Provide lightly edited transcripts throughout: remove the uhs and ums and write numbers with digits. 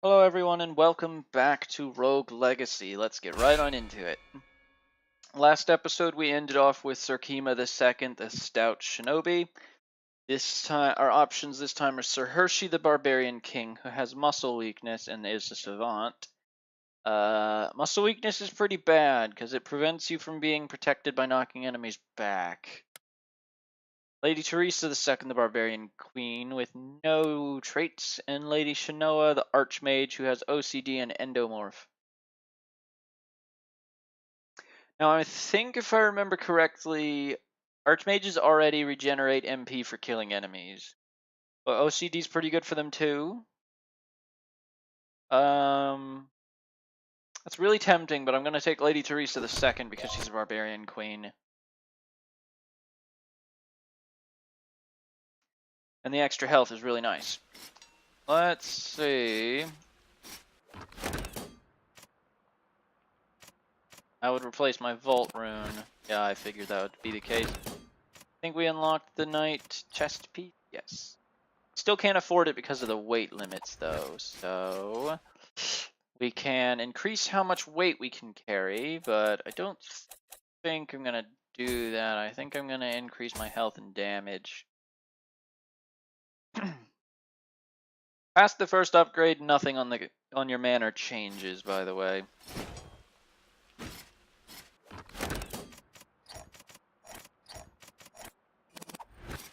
Hello everyone and welcome back to Rogue Legacy. Let's get right on into it. Last episode we ended off with Sarkima II, the stout shinobi. This time our options this time are Sir Hershey the Barbarian King, who has muscle weakness and is a savant. Muscle weakness is pretty bad because it prevents you from being protected by knocking enemies back. Lady Teresa II, the Barbarian Queen, with no traits, and Lady Shanoa, the Archmage, who has OCD and Endomorph. Now, I think if I remember correctly, Archmages already regenerate MP for killing enemies. But OCD is pretty good for them too. That's really tempting, but I'm going to take Lady Teresa II because she's a Barbarian Queen. And the extra health is really nice. Let's see. I would replace my Vault Rune. Yeah, I figured that would be the case. I think we unlocked the Knight chest piece. Yes. Still can't afford it because of the weight limits, though. So we can increase how much weight we can carry, but I don't think I'm going to do that. I think I'm going to increase my health and damage. Past the first upgrade, nothing on your manner changes, by the way.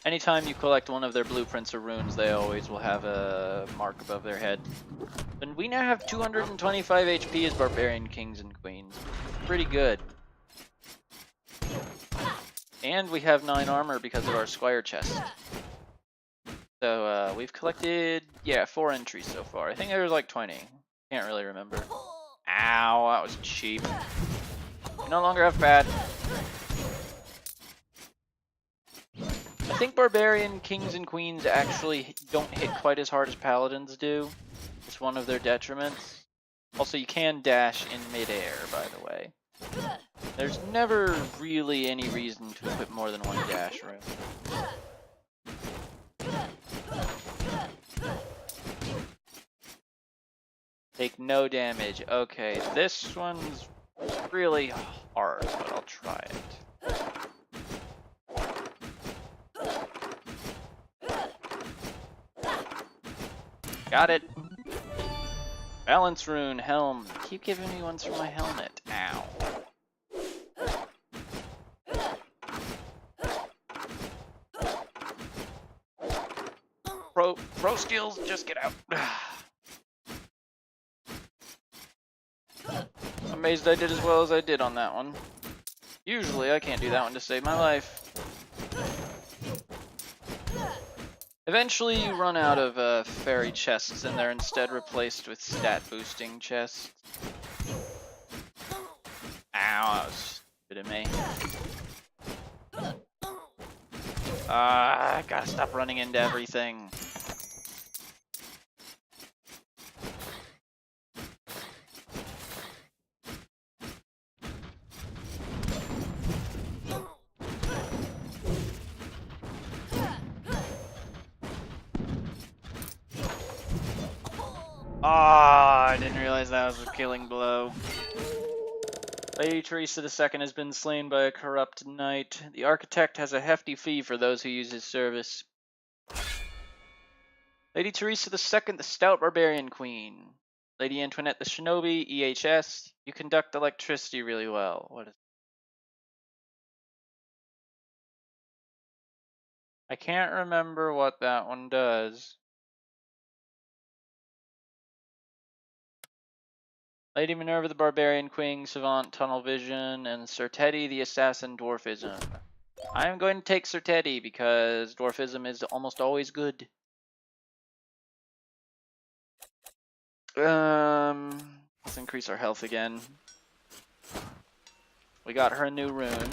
Anytime you collect one of their blueprints or runes, they always will have a mark above their head. And we now have 225 HP as Barbarian Kings and Queens. Pretty good. And we have 9 armor because of our Squire chest. So we've collected, 4 entries so far. I think there was like 20. Can't really remember. Ow, that was cheap. We no longer have bad. I think Barbarian Kings and Queens actually don't hit quite as hard as Paladins do. It's one of their detriments. Also, you can dash in midair, by the way. There's never really any reason to equip more than one dash rune. Take no damage. Okay, this one's really hard, but I'll try it. Got it. Balance rune, helm. Keep giving me ones for my helmet. Ow. Pro skills, just get out. Amazed I did as well as I did on that one. Usually I can't do that one to save my life. Eventually you run out of fairy chests and they're instead replaced with stat boosting chests. Ow, that was stupid of me. I gotta stop running into everything. I didn't realize that was a killing blow. Lady Teresa II has been slain by a corrupt knight. The architect has a hefty fee for those who use his service. Lady Teresa II, the stout barbarian queen. Lady Antoinette the shinobi, EHS. You conduct electricity really well. What is... I can't remember what that one does. Lady Minerva the Barbarian Queen, Savant Tunnel Vision, and Sir Teddy the Assassin Dwarfism. I am going to take Sir Teddy because Dwarfism is almost always good. Let's increase our health again. We got her a new rune.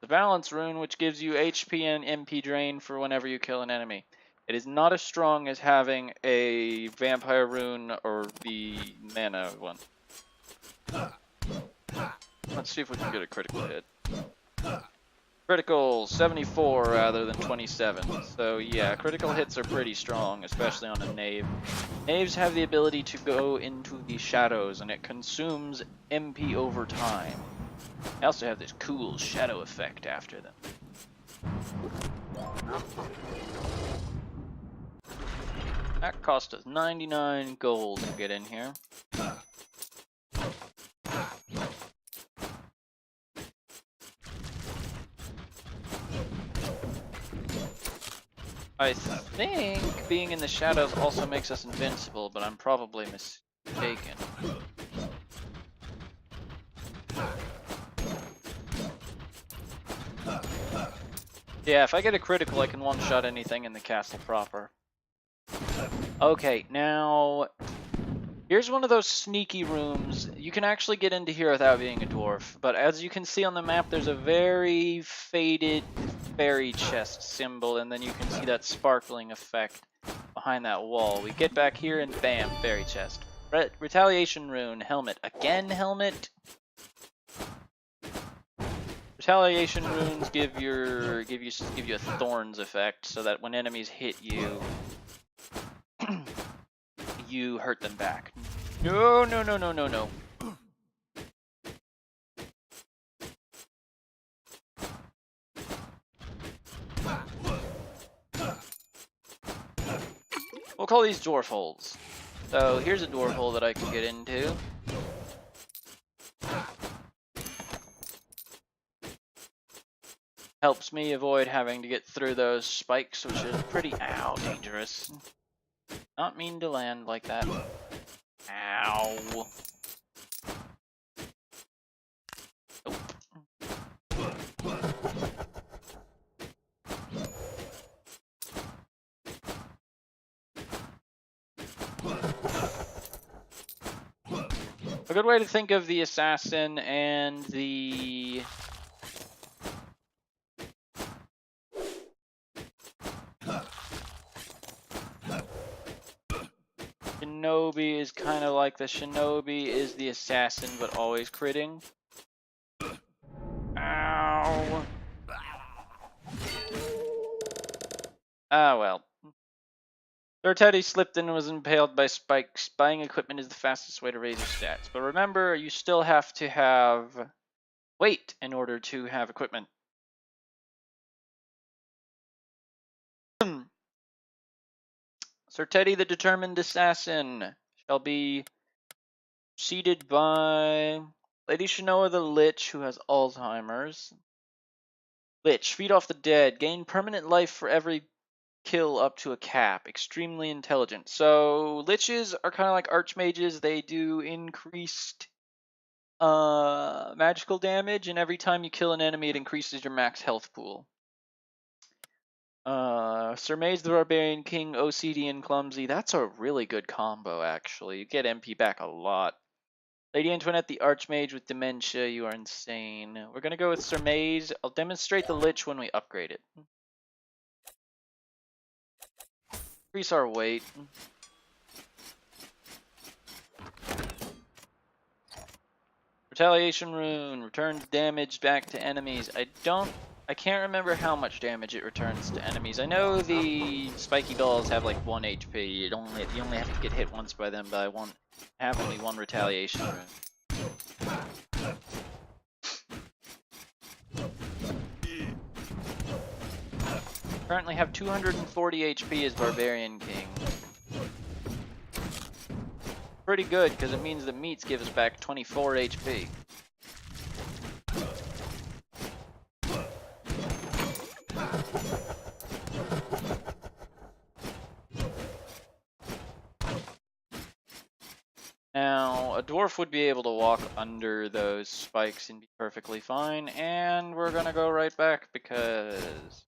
The Balance rune, which gives you HP and MP drain for whenever you kill an enemy. It is not as strong as having a vampire rune or the mana one. Let's see if we can get a critical hit. Critical 74 rather than 27. So yeah, critical hits are pretty strong, especially on a knave. Knaves have the ability to go into the shadows, and it consumes MP over time. They also have this cool shadow effect after them. That cost us 99 gold to get in here. I think being in the shadows also makes us invincible, but I'm probably mistaken. Yeah, if I get a critical, I can one-shot anything in the castle proper. Okay, now here's one of those sneaky rooms. You can actually get into here without being a dwarf, but as you can see on the map, there's a very faded fairy chest symbol, and then you can see that sparkling effect behind that wall. We get back here and bam, fairy chest. Retaliation rune, helmet. Again, helmet? Retaliation runes give you a thorns effect, so that when enemies hit you, you hurt them back. No, no, no, no, no, no. We'll call these dwarf holes. So here's a dwarf hole that I can get into. Helps me avoid having to get through those spikes, which is pretty, dangerous. Not mean to land like that. Ow. Nope. A good way to think of the assassin and the shinobi is kind of like the shinobi is the assassin, but always critting. Ow. Ah, well. Sir Teddy slipped and was impaled by spikes. Buying equipment is the fastest way to raise your stats. But remember, you still have to have weight in order to have equipment. Sir Teddy the Determined Assassin shall be seated by Lady Shanoa the Lich, who has Alzheimer's. Lich, feed off the dead. Gain permanent life for every kill up to a cap. Extremely intelligent. So liches are kind of like archmages. They do increased magical damage, and every time you kill an enemy, it increases your max health pool. Sir Maze the Barbarian King, OCD and Clumsy. That's a really good combo, actually. You get MP back a lot. Lady Antoinette the Archmage with Dementia. You are insane. We're gonna go with Sir Maze. I'll demonstrate the Lich when we upgrade it. Increase our weight. Retaliation rune returns damage back to enemies. I can't remember how much damage it returns to enemies. I know the spiky balls have like 1 HP. You only have to get hit once by them, but I have only one retaliation rune. Currently have 240 HP as Barbarian King. Pretty good, because it means the meats give us back 24 HP. Now, a dwarf would be able to walk under those spikes and be perfectly fine, and we're gonna go right back because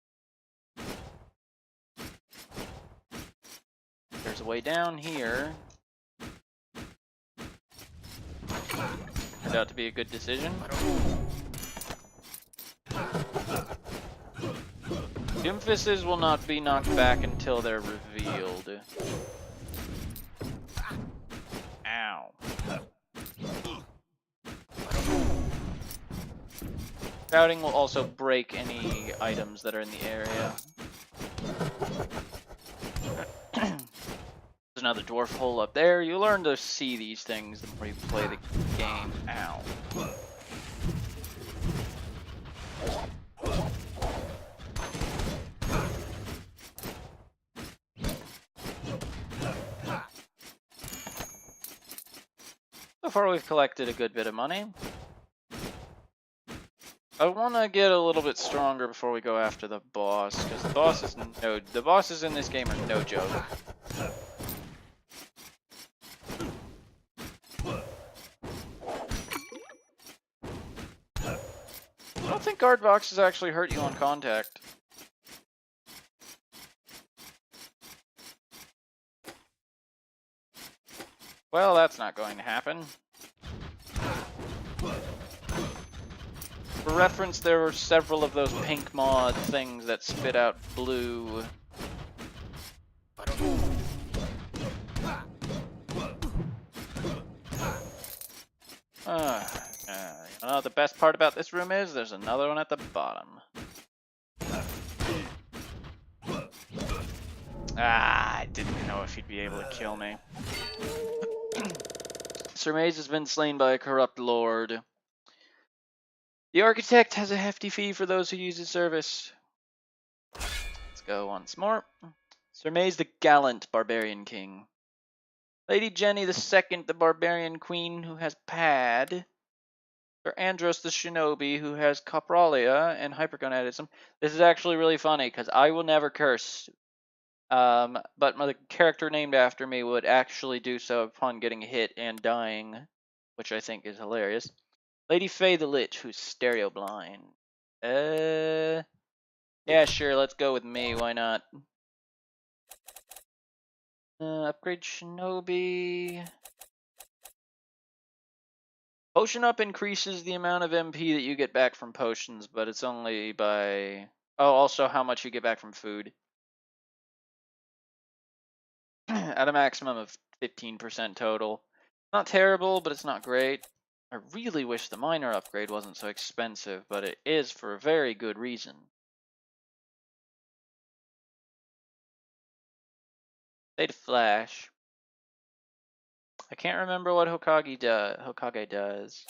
there's a way down here. Turned out to be a good decision. Doomfists will not be knocked back until they're revealed. Ow. Spouting will also break any items that are in the area. There's another dwarf hole up there. You learn to see these things the more you play the game. Ow. So far we've collected a good bit of money. I want to get a little bit stronger before we go after the boss, because the bosses in this game are no joke. I don't think guard boxes actually hurt you on contact. Well, that's not going to happen. For reference, there were several of those pink mod things that spit out blue. You know, the best part about this room is there's another one at the bottom. I didn't know if he'd be able to kill me. Sir Maze has been slain by a corrupt lord. The architect has a hefty fee for those who use his service. Let's go once more. Sir Maze the gallant barbarian king. Lady Jenny II, the barbarian queen who has Pad. Sir Andros the shinobi who has Copralia and hypergonadism. This is actually really funny because I will never curse. But the character named after me would actually do so upon getting hit and dying, which I think is hilarious. Lady Faye the Lich, who's stereo blind. Yeah, sure, let's go with me, why not? Upgrade Shinobi. Potion up increases the amount of MP that you get back from potions, but it's only by... Oh, also how much you get back from food. At a maximum of 15% total. Not terrible, but it's not great. I really wish the miner upgrade wasn't so expensive, but it is for a very good reason. State of Flash. I can't remember what Hokage does.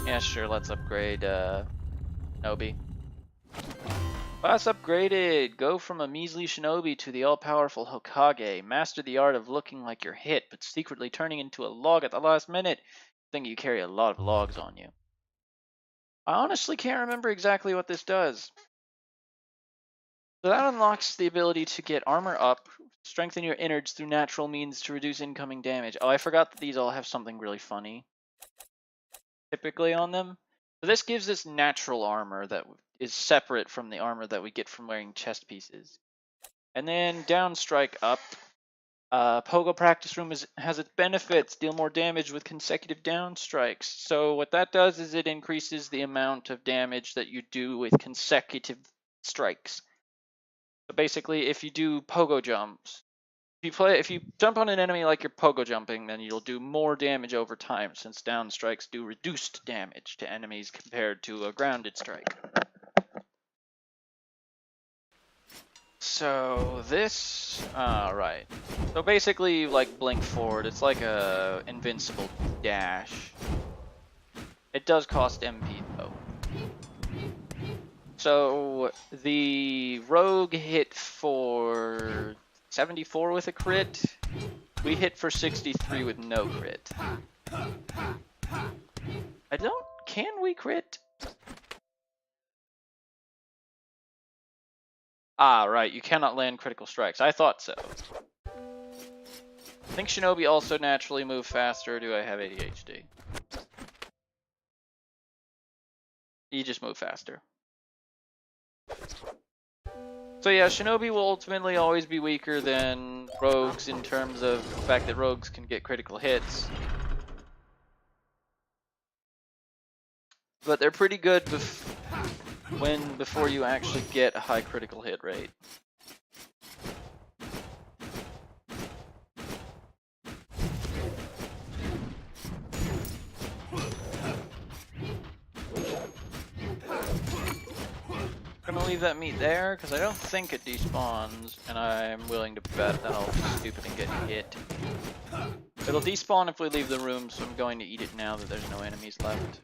Yeah, sure, let's upgrade Shinobi. Class upgraded! Go from a measly shinobi to the all-powerful Hokage. Master the art of looking like you're hit, but secretly turning into a log at the last minute. I think you carry a lot of logs on you. I honestly can't remember exactly what this does. So that unlocks the ability to get armor up, strengthen your innards through natural means to reduce incoming damage. Oh, I forgot that these all have something really funny typically on them. So this gives us natural armor that is separate from the armor that we get from wearing chest pieces. And then down strike up. Pogo practice room has its benefits. Deal more damage with consecutive down strikes. So what that does is it increases the amount of damage that you do with consecutive strikes. So basically, if you do pogo jumps, if you jump on an enemy like you're pogo jumping, then you'll do more damage over time, since down strikes do reduced damage to enemies compared to a grounded strike. So this, right. So basically, like blink forward, it's like a invincible dash. It does cost MP though. So the rogue hit for 74 with a crit. We hit for 63 with no crit. Can we crit? Ah, right, you cannot land critical strikes. I thought so. I think Shinobi also naturally move faster. Do I have ADHD? You just move faster. So yeah, Shinobi will ultimately always be weaker than rogues in terms of the fact that rogues can get critical hits. But they're pretty good before you actually get a high critical hit rate. gonna leave that meat there because I don't think it despawns, and I'm willing to bet that I'll be stupid and get hit. It'll despawn if we leave the room, so I'm going to eat it now that there's no enemies left.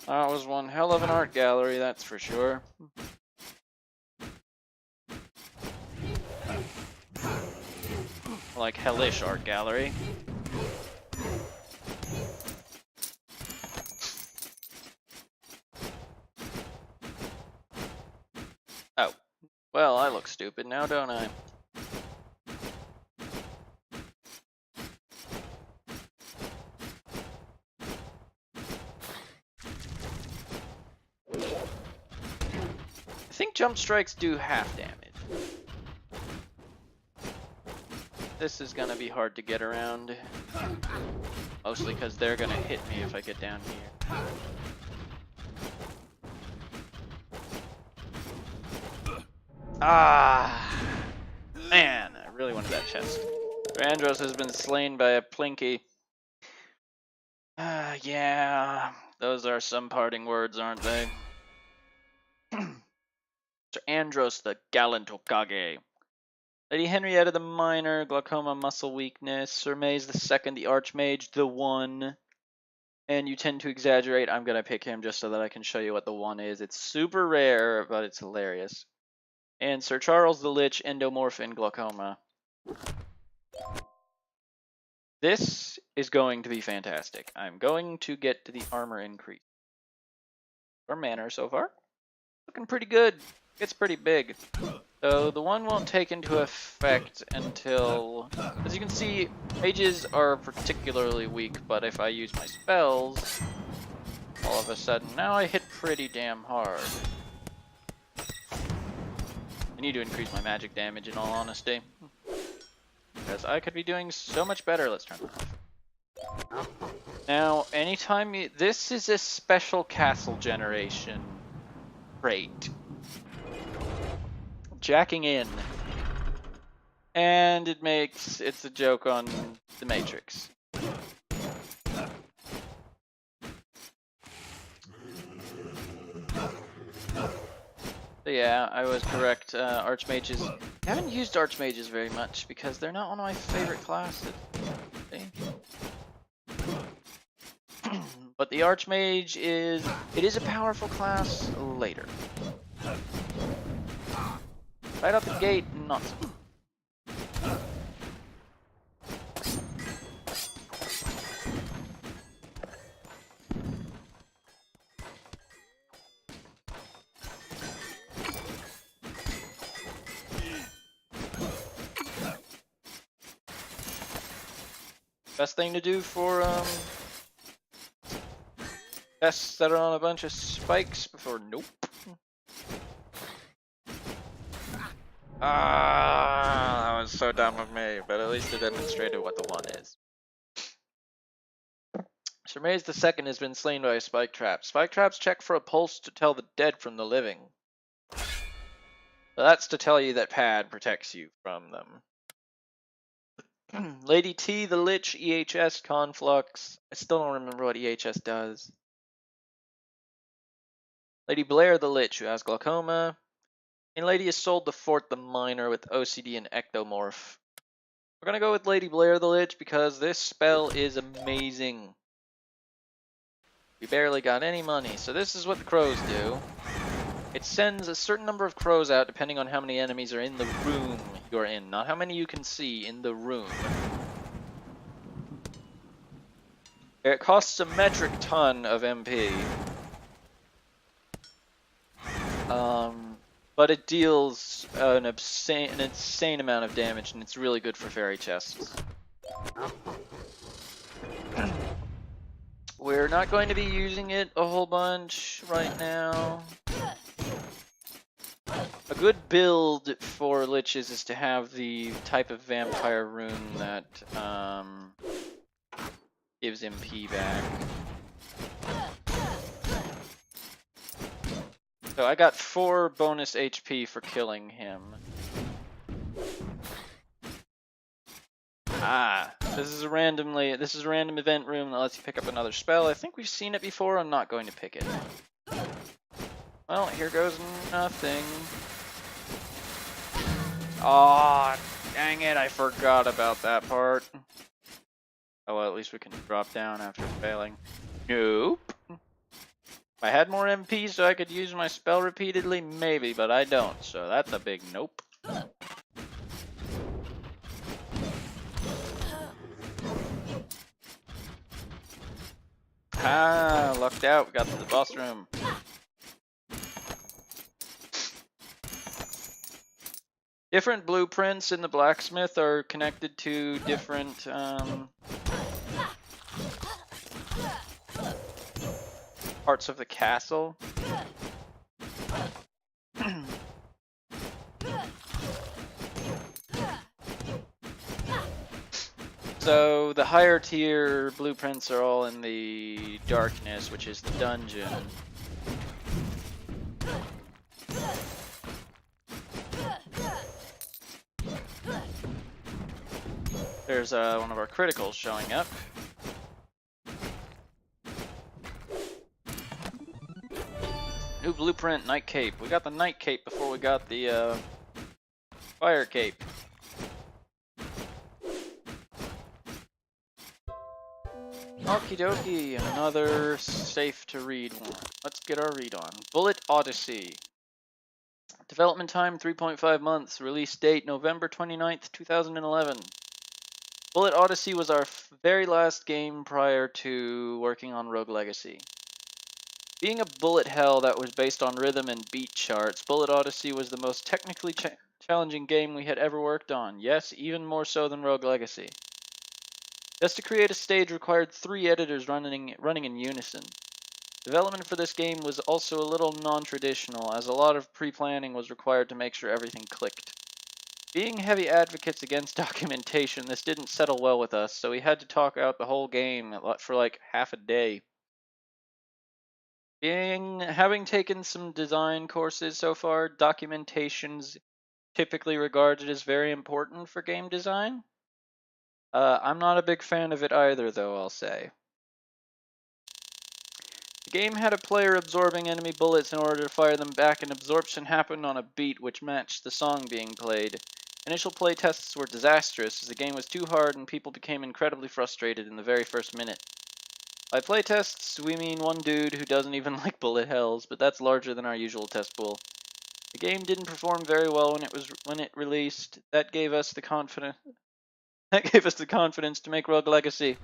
That was one hell of an art gallery, that's for sure. Like hellish art gallery. Oh. Well, I look stupid now, don't I? I think jump strikes do half damage. This is gonna be hard to get around. Mostly because they're gonna hit me if I get down here. Ah! Man, I really wanted that chest. Andros has been slain by a Plinky. Yeah, those are some parting words, aren't they? Sir Andros the gallant Okage. Lady Henrietta the Minor, Glaucoma muscle weakness, Sir Maze the Second, the Archmage, the One. And you tend to exaggerate. I'm gonna pick him just so that I can show you what the One is. It's super rare, but it's hilarious. And Sir Charles the Lich, Endomorph, and Glaucoma. This is going to be fantastic. I'm going to get to the armor increase. Our manner so far. Looking pretty good. It's pretty big. So the One won't take into effect until, as you can see, mages are particularly weak, but if I use my spells, all of a sudden, now I hit pretty damn hard. I need to increase my magic damage in all honesty. Because I could be doing so much better. Let's turn it off. Now, anytime you... This is a special castle generation trait. Jacking in. And it's a joke on the Matrix. So yeah, I was correct. Archmages. I haven't used Archmages very much because they're not one of my favorite classes. But the Archmage is a powerful class later. Right out the gate, not so. Best thing to do for pests that are on a bunch of spikes before nope. Ah, that was so dumb of me, but at least it demonstrated what the One is. Sir Maze the Second has been slain by a spike trap. Spike traps check for a pulse to tell the dead from the living. So that's to tell you that Pad protects you from them. Lady T the Lich, EHS Conflux. I still don't remember what EHS does. Lady Blair the Lich, who has glaucoma. And Lady Isolde the Fourth the Minor with OCD and Ectomorph. We're gonna go with Lady Blair the Lich because this spell is amazing. We barely got any money, so this is what the crows do. It sends a certain number of crows out depending on how many enemies are in the room you're in, not how many you can see in the room. It costs a metric ton of MP. But it deals an insane amount of damage, and it's really good for fairy chests. We're not going to be using it a whole bunch right now. A good build for liches is to have the type of vampire rune that gives MP back. So I got 4 bonus HP for killing him. This is a random event room that lets you pick up another spell. I think we've seen it before. I'm not going to pick it. Well, here goes nothing. Aw, dang it, I forgot about that part. Oh well, at least we can drop down after failing. Nope. If I had more MP so I could use my spell repeatedly, maybe, but I don't, so that's a big nope. Lucked out, we got to the boss room. Different blueprints in the blacksmith are connected to different parts of the castle. So the higher tier blueprints are all in the darkness, which is the dungeon. There's one of our criticals showing up. New blueprint, Night Cape. We got the Night Cape before we got the Fire Cape. Okie dokie, another safe to read one. Let's get our read on. Bullet Odyssey. Development time 3.5 months. Release date November 29th, 2011. Bullet Odyssey was our very last game prior to working on Rogue Legacy. Being a bullet hell that was based on rhythm and beat charts, Bullet Odyssey was the most technically challenging game we had ever worked on. Yes, even more so than Rogue Legacy. Just to create a stage required 3 editors running in unison. Development for this game was also a little non-traditional, as a lot of pre-planning was required to make sure everything clicked. Being heavy advocates against documentation, this didn't settle well with us, so we had to talk out the whole game for like half a day. Having taken some design courses so far, documentation's typically regarded as very important for game design. I'm not a big fan of it either, though, I'll say. The game had a player absorbing enemy bullets in order to fire them back, and absorption happened on a beat which matched the song being played. Initial playtests were disastrous, as the game was too hard and people became incredibly frustrated in the very first minute. By playtests, we mean one dude who doesn't even like bullet hells, but that's larger than our usual test pool. The game didn't perform very well when it released. That gave us the confidence to make Rogue Legacy.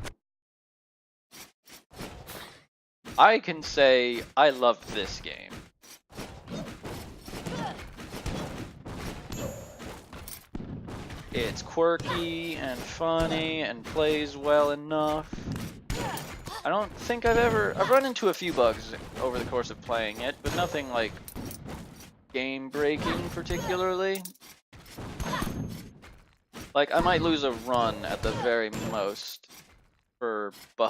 I can say I loved this game. It's quirky and funny and plays well enough. I don't think I've run into a few bugs over the course of playing it, but nothing like game breaking particularly. Like, I might lose a run at the very most for the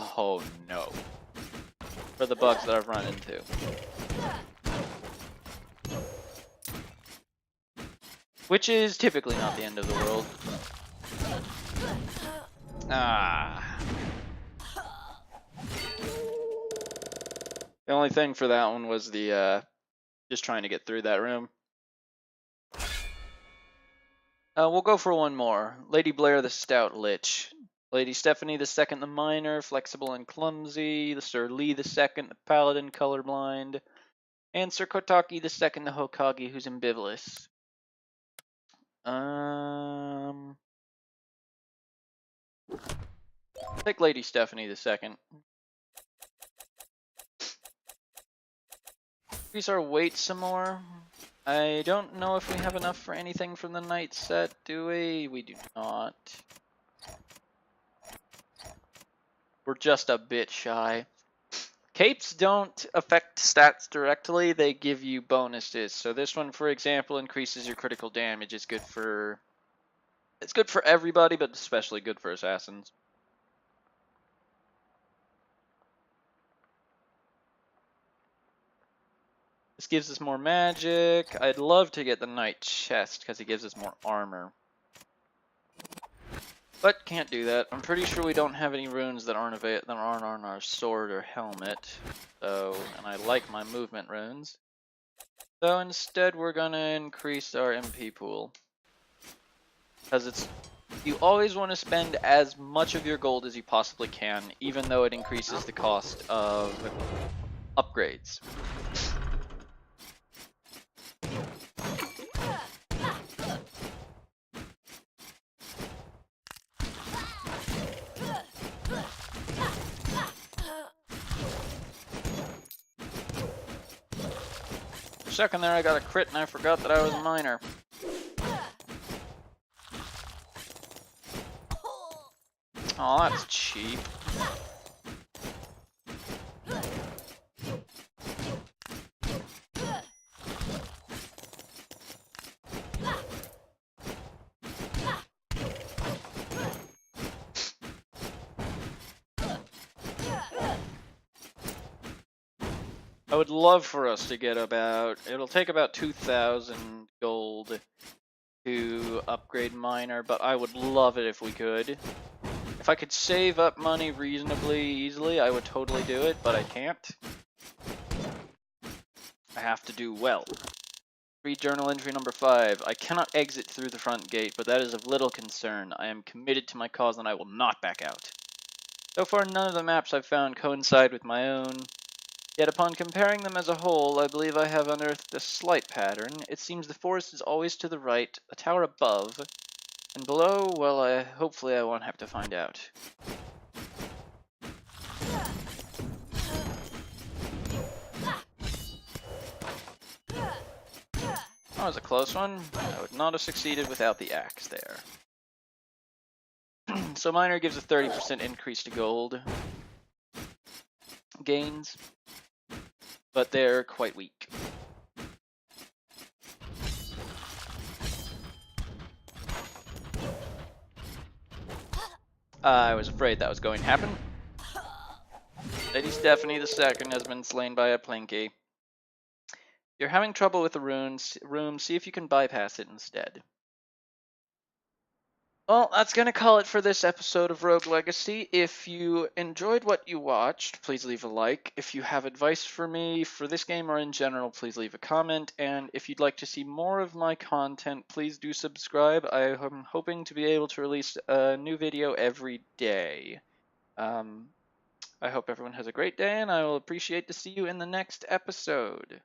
bugs that I've run into. Which is typically not the end of the world. The only thing for that one was the just trying to get through that room. We'll go for one more. Lady Blair the Stout Lich. Lady Stephanie II the Miner, flexible and clumsy. The Sir Lee II the Paladin, colorblind. And Sir Kotaki II the Hokage, who's ambivalent. Take Lady Stephanie II. Increase our weight some more. I don't know if we have enough for anything from the night set, do we? We do not. We're just a bit shy. Capes don't affect stats directly, they give you bonuses. So this one, for example, increases your critical damage. It's good for everybody, but especially good for assassins. This gives us more magic. I'd love to get the Knight Chest because it gives us more armor. But can't do that. I'm pretty sure we don't have any runes that aren't on our sword or helmet. So, and I like my movement runes. So instead we're gonna increase our MP pool. Because you always want to spend as much of your gold as you possibly can, even though it increases the cost of upgrades. For a second there I got a crit and I forgot that I was a miner. Oh, that's cheap. I would love for us to get it'll take about 2,000 gold to upgrade miner, but I would love it if we could. If I could save up money reasonably easily, I would totally do it, but I can't. I have to do well. Read journal entry number 5. I cannot exit through the front gate, but that is of little concern. I am committed to my cause and I will not back out. So far, none of the maps I've found coincide with my own. Yet upon comparing them as a whole, I believe I have unearthed a slight pattern. It seems the forest is always to the right, a tower above, and below, well, hopefully I won't have to find out. That was a close one. I would not have succeeded without the axe there. So miner gives a 30% increase to gold gains, but they're quite weak. I was afraid that was going to happen. Lady Stephanie II has been slain by a Plinky. If you're having trouble with the room, see if you can bypass it instead. Well, that's going to call it for this episode of Rogue Legacy. If you enjoyed what you watched, please leave a like. If you have advice for me for this game or in general, please leave a comment. And if you'd like to see more of my content, please do subscribe. I am hoping to be able to release a new video every day. I hope everyone has a great day, and I will appreciate to see you in the next episode.